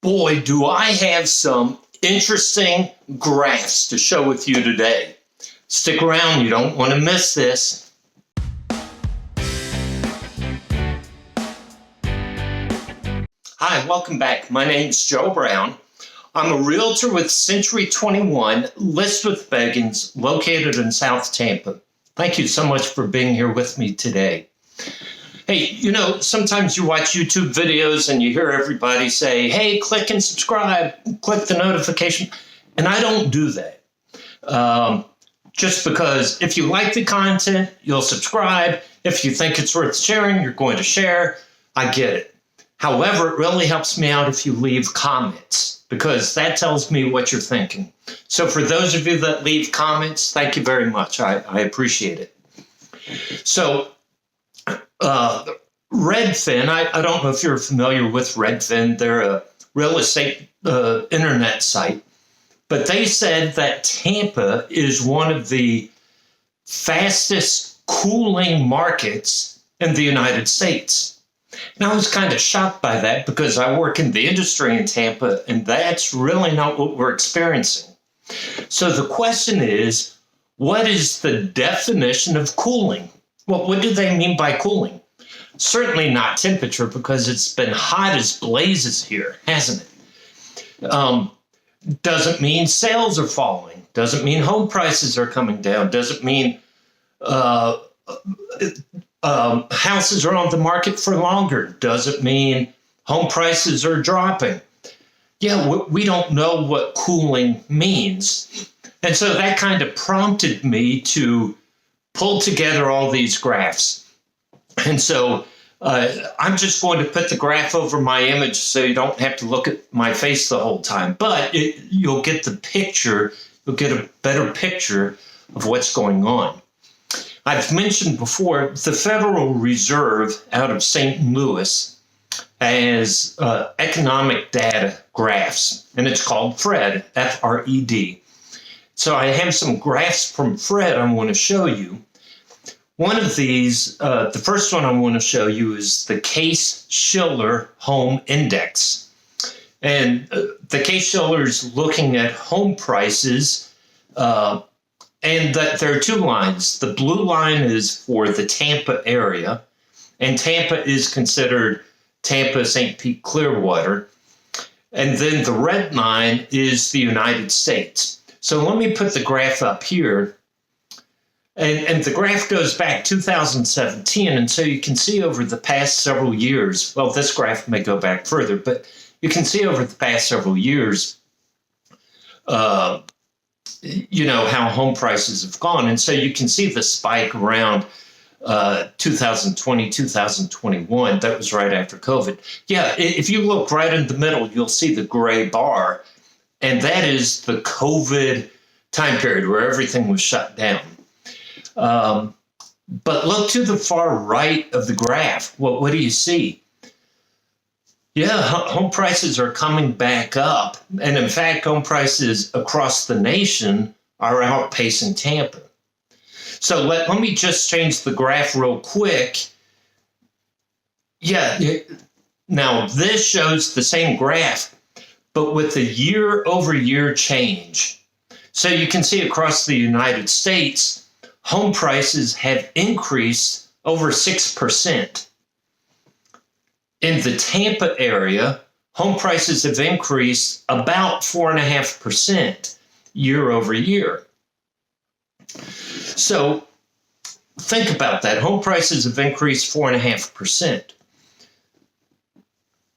Boy, do I have some interesting graphs to show with you today. Stick around, you don't want to miss this. Hi, welcome back. My name's Joe Brown. I'm a realtor with Century 21, List with Beggins, located in South Tampa. Thank you so much for being here with me today. Hey, sometimes you watch YouTube videos and you hear everybody say, hey, click and subscribe, click the notification. And I don't do that. Just because if you like the content, you'll subscribe. If you think it's worth sharing, you're going to share. I get it. However, it really helps me out if you leave comments, because that tells me what you're thinking. So for those of you that leave comments, thank you very much. I appreciate it. So Redfin, I don't know if you're familiar with Redfin. They're a real estate internet site. But they said that Tampa is one of the fastest cooling markets in the United States. And I was kind of shocked by that because I work in the industry in Tampa, and that's really not what we're experiencing. So the question is, what is the definition of cooling? Well, what do they mean by cooling? Certainly not temperature, because it's been hot as blazes here, hasn't it? Doesn't mean sales are falling. Doesn't mean home prices are coming down. Doesn't mean houses are on the market for longer. Doesn't mean home prices are dropping. Yeah, we don't know what cooling means. And so that kind of prompted me to pull together all these graphs. And so I'm just going to put the graph over my image so you don't have to look at my face the whole time. But you'll get the picture. You'll get a better picture of what's going on. I've mentioned before the Federal Reserve out of St. Louis has economic data graphs, and it's called FRED, F-R-E-D. So I have some graphs from FRED I want to show you. One of these, the first one I want to show you is the Case-Shiller Home Index. And the Case-Shiller is looking at home prices, and that there are two lines. The blue line is for the Tampa area, and Tampa is considered Tampa, St. Pete, Clearwater. And then the red line is the United States. So let me put the graph up here. And the graph goes back 2017. And so you can see over the past several years, well, this graph may go back further, but you can see over the past several years, how home prices have gone. And so you can see the spike around 2020, 2021. That was right after COVID. Yeah, if you look right in the middle, you'll see the gray bar. And that is the COVID time period where everything was shut down. But look to the far right of the graph. What do you see? Yeah, home prices are coming back up. And in fact, home prices across the nation are outpacing Tampa. So let me just change the graph real quick. Yeah, now this shows the same graph, but with a year-over-year change. So you can see across the United States, home prices have increased over 6%. In the Tampa area, home prices have increased about 4.5% year over year. So think about that. Home prices have increased 4.5%.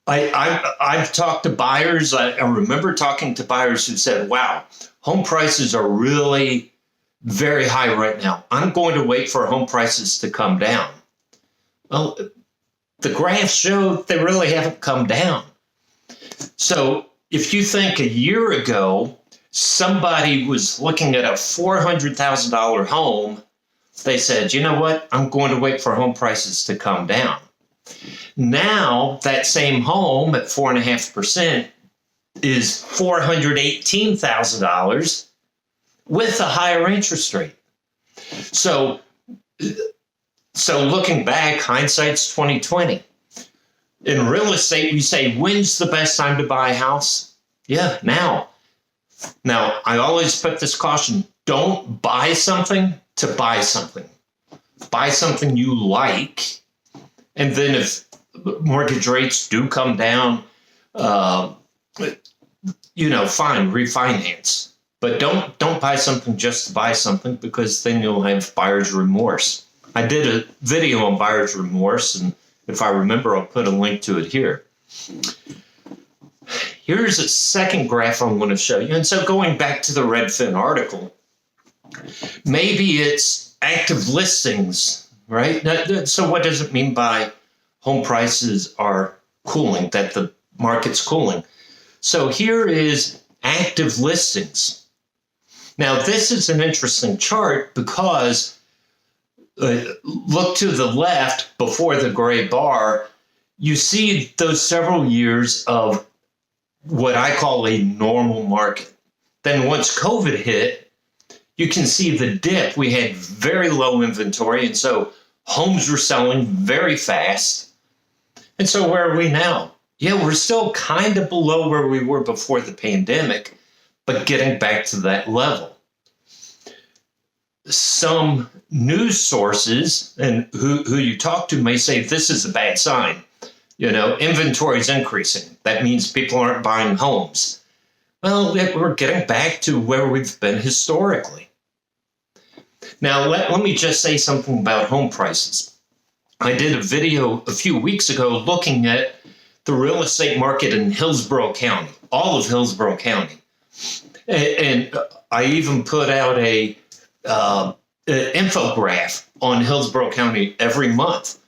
I've talked to buyers. I remember talking to buyers who said, wow, home prices are really very high right now. I'm going to wait for home prices to come down. Well, the graphs show they really haven't come down. So if you think a year ago, somebody was looking at a $400,000 home, they said, you know what? I'm going to wait for home prices to come down. Now that same home at 4.5% is $418,000 with a higher interest rate. So looking back, hindsight's 2020. In real estate, we say, when's the best time to buy a house? Yeah, now. Now, I always put this caution, don't buy something to buy something. Buy something you like, and then if mortgage rates do come down, fine, refinance. But don't buy something just to buy something, because then you'll have buyer's remorse. I did a video on buyer's remorse, and if I remember, I'll put a link to it here. Here's a second graph I want to show you. And so going back to the Redfin article, maybe it's active listings, right? So what does it mean by home prices are cooling, that the market's cooling? So here is active listings. Now, this is an interesting chart because look to the left before the gray bar, you see those several years of what I call a normal market. Then once COVID hit, you can see the dip. We had very low inventory, and so homes were selling very fast. And so where are we now? Yeah, we're still kind of below where we were before the pandemic, but getting back to that level. Some news sources and who you talk to may say this is a bad sign. Inventory is increasing. That means people aren't buying homes. Well, we're getting back to where we've been historically. Now, let me just say something about home prices. I did a video a few weeks ago looking at the real estate market in Hillsborough County, all of Hillsborough County. And I even put out an infograph on Hillsborough County every month.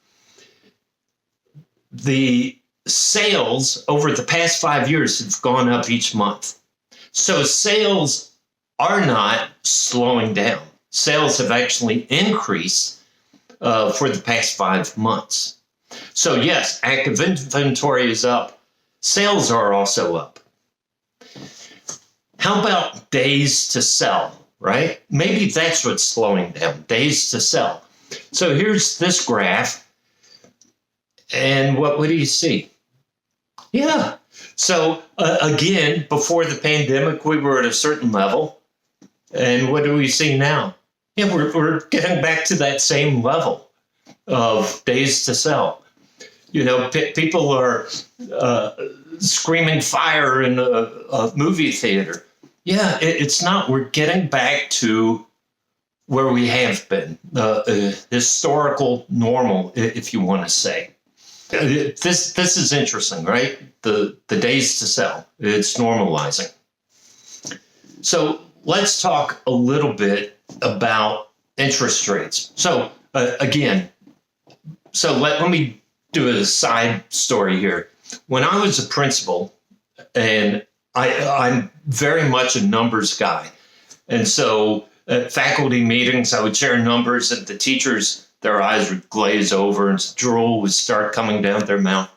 The sales over the past 5 years have gone up each month. So sales are not slowing down. Sales have actually increased for the past 5 months. So yes, active inventory is up. Sales are also up. How about days to sell, right? Maybe that's what's slowing down, days to sell. So here's this graph. And what do you see? Yeah. So again, before the pandemic, we were at a certain level. And what do we see now? Yeah, we're getting back to that same level of days to sell. People are screaming fire in a movie theater. Yeah, it's not. We're getting back to where we have been, historical normal, if you want to say. This is interesting, right? The days to sell, it's normalizing. So let's talk a little bit about interest rates. So again, let me do a side story here. When I was a principal, and I'm very much a numbers guy, and so at faculty meetings, I would share numbers, and the teachers, their eyes would glaze over and drool would start coming down their mouth.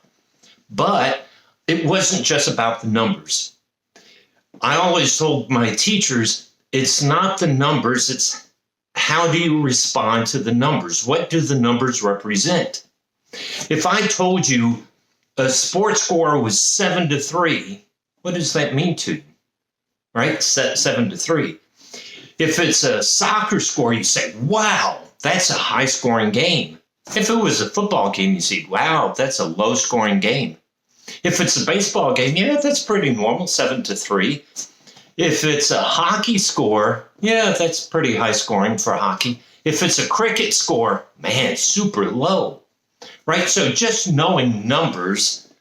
But it wasn't just about the numbers. I always told my teachers, it's not the numbers, it's how do you respond to the numbers? What do the numbers represent? If I told you a sports score was 7-3, what does that mean to you? Right? 7-3. If it's a soccer score, you say, wow, that's a high-scoring game. If it was a football game, you say, wow, that's a low-scoring game. If it's a baseball game, yeah, that's pretty normal, 7-3. If it's a hockey score, yeah, that's pretty high-scoring for hockey. If it's a cricket score, man, super low, right? So just knowing numbers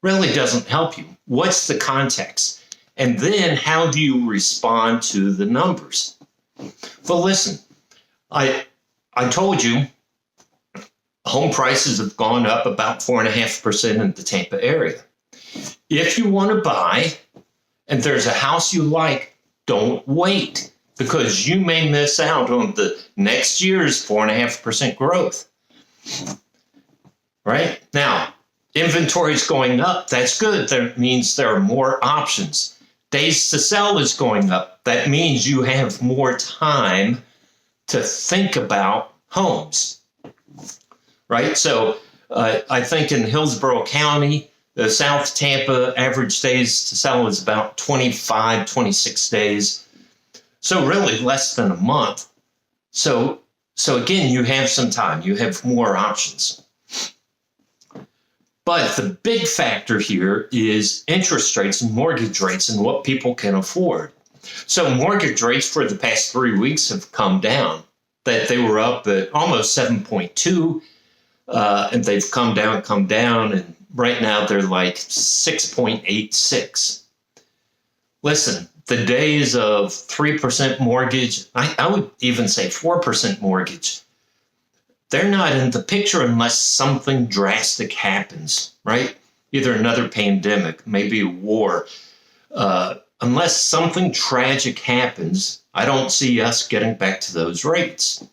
really doesn't help you. What's the context? And then how do you respond to the numbers? Well, listen, I told you home prices have gone up about 4.5% in the Tampa area. If you want to buy and there's a house you like, don't wait, because you may miss out on the next year's 4.5% growth. Right? Now, inventory is going up. That's good. That means there are more options. Days to sell is going up. That means you have more time to think about homes. Right? So I think in Hillsborough County, the South Tampa average days to sell is about 25, 26 days. So really less than a month. So again, you have some time. You have more options. But the big factor here is interest rates and mortgage rates and what people can afford. So mortgage rates for the past 3 weeks have come down. That they were up at almost 7.2, and they've come down, and right now they're like 6.86. Listen, the days of 3% mortgage, I would even say 4% mortgage, they're not in the picture unless something drastic happens, right? Either another pandemic, maybe a war. Unless something tragic happens, I don't see us getting back to those rates.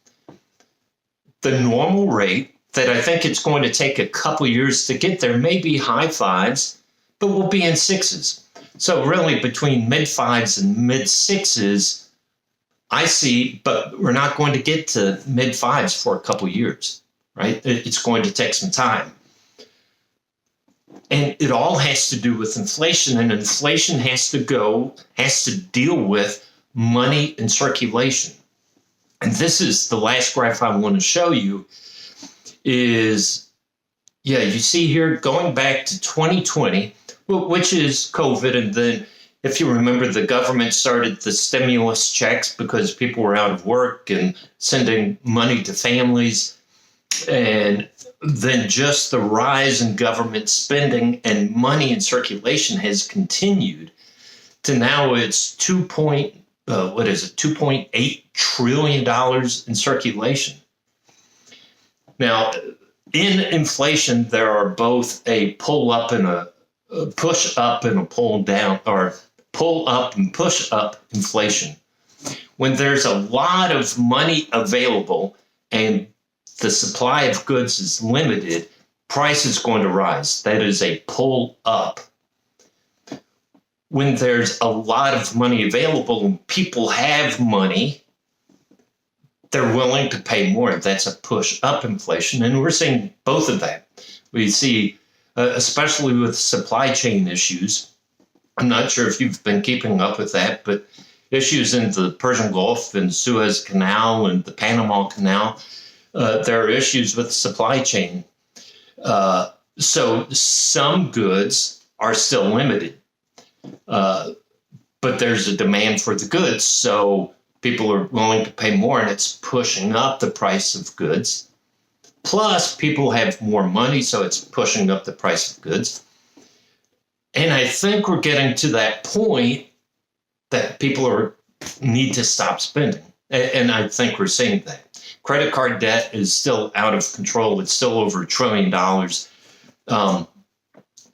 The normal rate that I think it's going to take a couple years to get there may be high fives, but we'll be in sixes. So really between mid fives and mid sixes, I see, but we're not going to get to mid fives for a couple years, right? It's going to take some time. And it all has to do with inflation, and inflation has to deal with money in circulation. And this is the last graph I want to show you is, you see here going back to 2020, which is COVID. And then if you remember, the government started the stimulus checks because people were out of work and sending money to families. And then just the rise in government spending and money in circulation has continued to now it's $2.8 trillion in circulation. Now, in inflation, there are both a pull up and a push up and a pull down, or pull up and push up inflation. When there's a lot of money available and the supply of goods is limited, price is going to rise. That is a pull up. When there's a lot of money available and people have money, they're willing to pay more. That's a push up inflation. And we're seeing both of that. We see, especially with supply chain issues, I'm not sure if you've been keeping up with that, but issues in the Persian Gulf and Suez Canal and the Panama Canal, there are issues with supply chain. So some goods are still limited, but there's a demand for the goods. So people are willing to pay more, and it's pushing up the price of goods. Plus, people have more money, so it's pushing up the price of goods. And I think we're getting to that point that people need to stop spending. And I think we're seeing that. Credit card debt is still out of control. It's still over $1 trillion.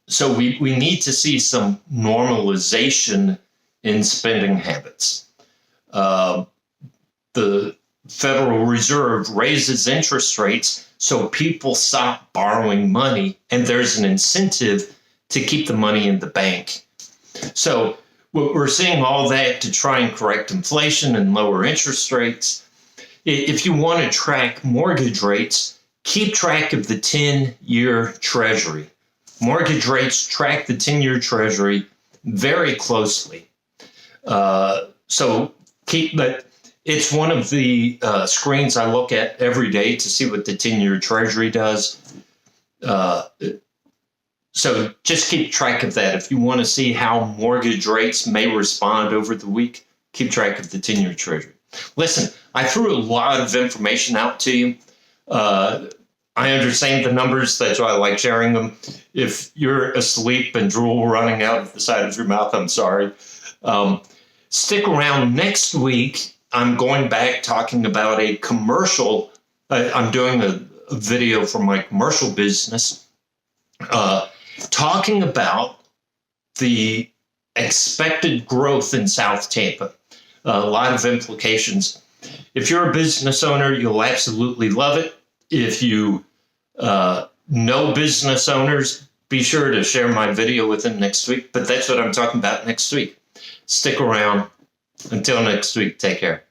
So we need to see some normalization in spending habits. The Federal Reserve raises interest rates so people stop borrowing money, and there's an incentive to keep the money in the bank. So we're seeing all that to try and correct inflation and lower interest rates. If you want to track mortgage rates, keep track of the 10-year Treasury. Mortgage rates track the 10-year Treasury very closely. So keep that. It's one of the screens I look at every day to see what the 10-year Treasury does. So just keep track of that. If you want to see how mortgage rates may respond over the week, keep track of the 10-year Treasury. Listen, I threw a lot of information out to you. I understand the numbers. That's why I like sharing them. If you're asleep and drool running out of the side of your mouth, I'm sorry. Stick around next week. I'm going back talking about a commercial. I'm doing a video for my commercial business, talking about the expected growth in South Tampa. A lot of implications. If you're a business owner, you'll absolutely love it. If you know business owners, be sure to share my video with them next week. But that's what I'm talking about next week. Stick around. Until next week, take care.